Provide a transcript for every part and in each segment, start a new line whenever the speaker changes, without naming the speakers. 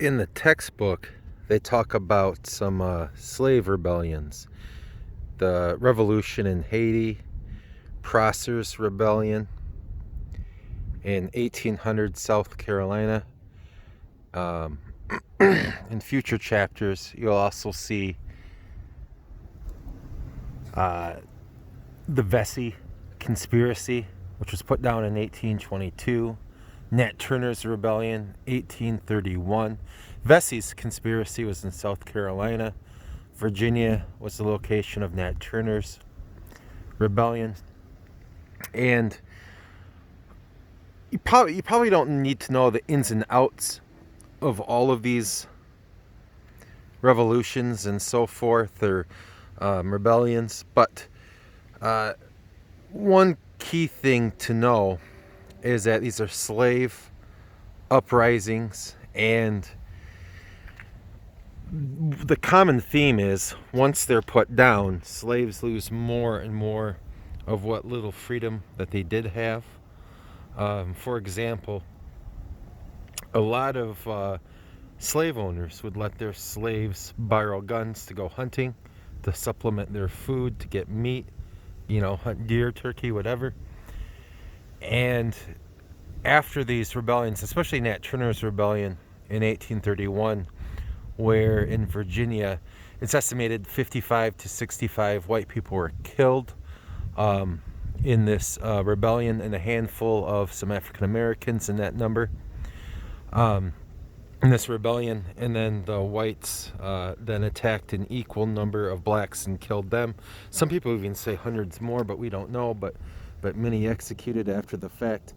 In the textbook, they talk about some slave rebellions. The revolution in Haiti, Prosser's rebellion in 1800 South Carolina. Um, in future chapters, you'll also see uh, the Vesey conspiracy, which was put down in 1822. Nat Turner's rebellion, 1831. Vesey's conspiracy was in South Carolina. Virginia was the location of Nat Turner's rebellion. And you probably don't need to know the ins and outs of all of these revolutions and so forth, or rebellions, but one key thing to know is that these are slave uprisings, and the common theme is once they're put down, slaves lose more and more of what little freedom that they did have. For example, a lot of slave owners would let their slaves borrow guns to go hunting, to supplement their food, to get meat, hunt deer, turkey, whatever. And after these rebellions, especially Nat Turner's rebellion in 1831, where in Virginia it's estimated 55 to 65 white people were killed in this rebellion, and a handful of some African Americans in that number. In this rebellion, and then the whites then attacked an equal number of blacks and killed them. Some people even say hundreds more, but we don't know. But many executed after the fact.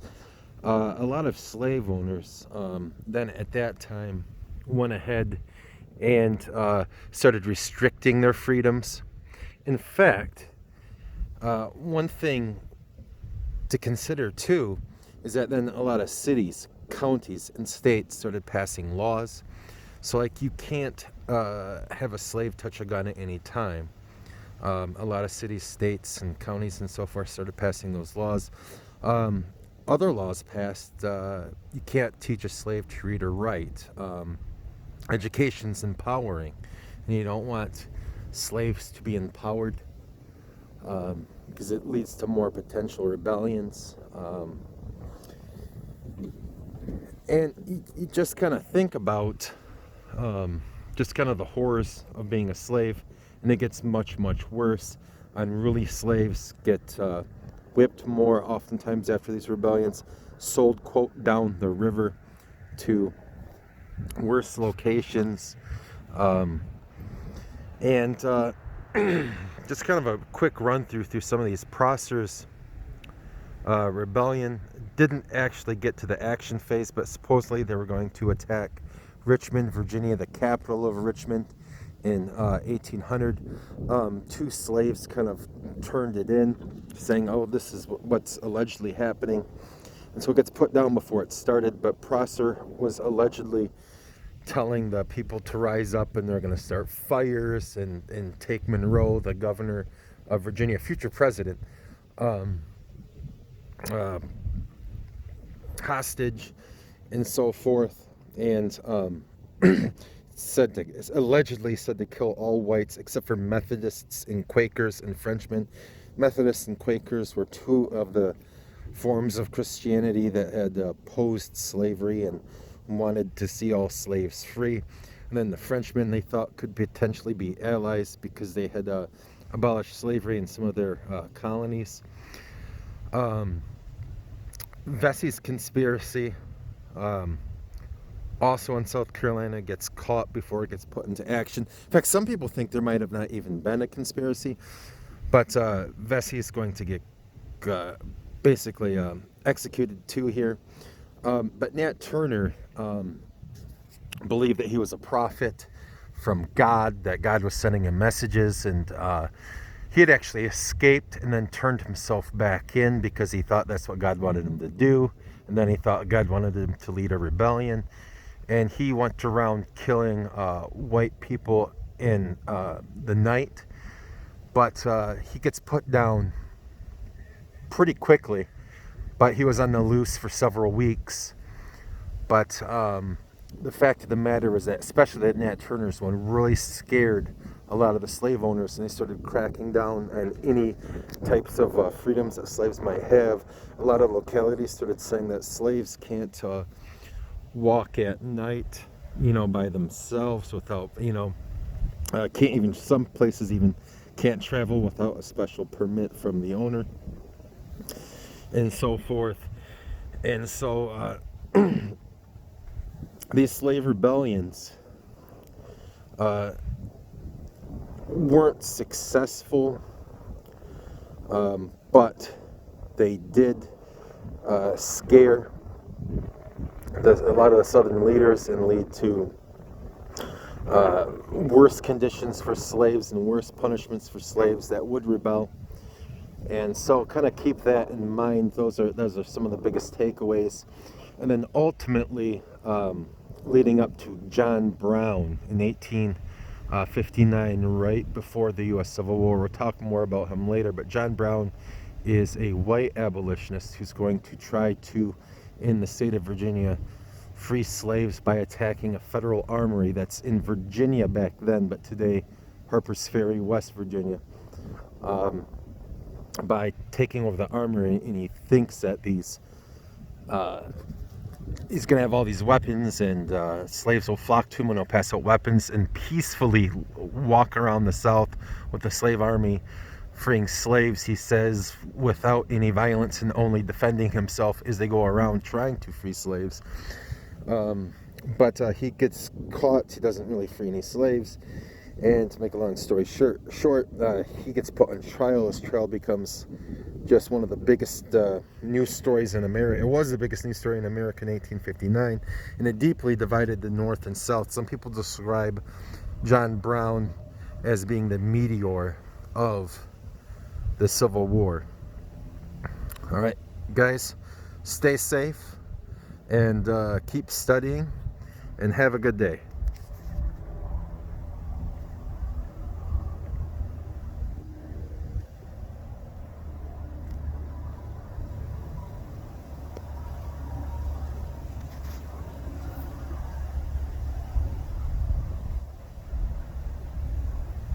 A lot of slave owners then at that time went ahead and started restricting their freedoms. In fact, one thing to consider too is that then a lot of cities, counties, and states started passing laws. So, like, you can't have a slave touch a gun at any time. A lot of cities, states, and counties and so forth started passing those laws. Other laws passed. You can't teach a slave to read or write. Education's empowering, and you don't want slaves to be empowered because it leads to more potential rebellions. And you just kind of think about just kind of the horrors of being a slave, and it gets much, much worse. Unruly slaves get whipped more oftentimes after these rebellions, sold, quote, down the river to worse locations. And just kind of a quick run through some of these. Prosser's rebellion didn't actually get to the action phase, but supposedly they were going to attack Richmond, Virginia, the capital of Richmond, in 1800. Two slaves kind of turned it in, saying, oh, this is what's allegedly happening. And so it gets put down before it started, but Prosser was allegedly telling the people to rise up, and they're going to start fires and take Monroe, the governor of Virginia, future president, hostage, and so forth. And allegedly said to kill all whites except for Methodists and Quakers and Frenchmen. Methodists and Quakers were two of the forms of Christianity that had opposed slavery and wanted to see all slaves free. And then the Frenchmen, they thought, could potentially be allies because they had abolished slavery in some of their colonies. Vesey's conspiracy, also in South Carolina, gets caught before it gets put into action. In fact, some people think there might have not even been a conspiracy, but Vesey is going to get basically executed too here. But Nat Turner believed that he was a prophet from God, that God was sending him messages, and he had actually escaped and then turned himself back in because he thought that's what God wanted him to do. And then he thought God wanted him to lead a rebellion. And he went around killing white people in the night. But he gets put down pretty quickly. But he was on the loose for several weeks. But the fact of the matter is that, especially that Nat Turner's one, really scared a lot of the slave owners, and they started cracking down on any types of freedoms that slaves might have. A lot of localities started saying that slaves can't walk at night, by themselves without, can't even, some places even can't travel without a special permit from the owner, and so forth. And so these slave rebellions weren't successful, but they did scare a lot of the southern leaders and lead to worse conditions for slaves and worse punishments for slaves that would rebel. And so kind of keep that in mind. Those are some of the biggest takeaways. And then ultimately, leading up to John Brown in 1859, right before the U.S. Civil War. We'll talk more about him later, but John Brown is a white abolitionist who's going to try to, in the state of Virginia, free slaves by attacking a federal armory that's in Virginia back then, but today Harper's Ferry, West Virginia, by taking over the armory. And he thinks that he's going to have all these weapons, and slaves will flock to him and he'll pass out weapons and peacefully walk around the South with the slave army, freeing slaves, he says, without any violence, and only defending himself as they go around trying to free slaves. But he gets caught. He doesn't really free any slaves. And to make a long story short, he gets put on trial. His trial becomes just one of the biggest news stories in America. It was the biggest news story in America in 1859, and it deeply divided the North and South. Some people describe John Brown as being the meteor of the Civil War. All right, guys, stay safe and keep studying, and have a good day.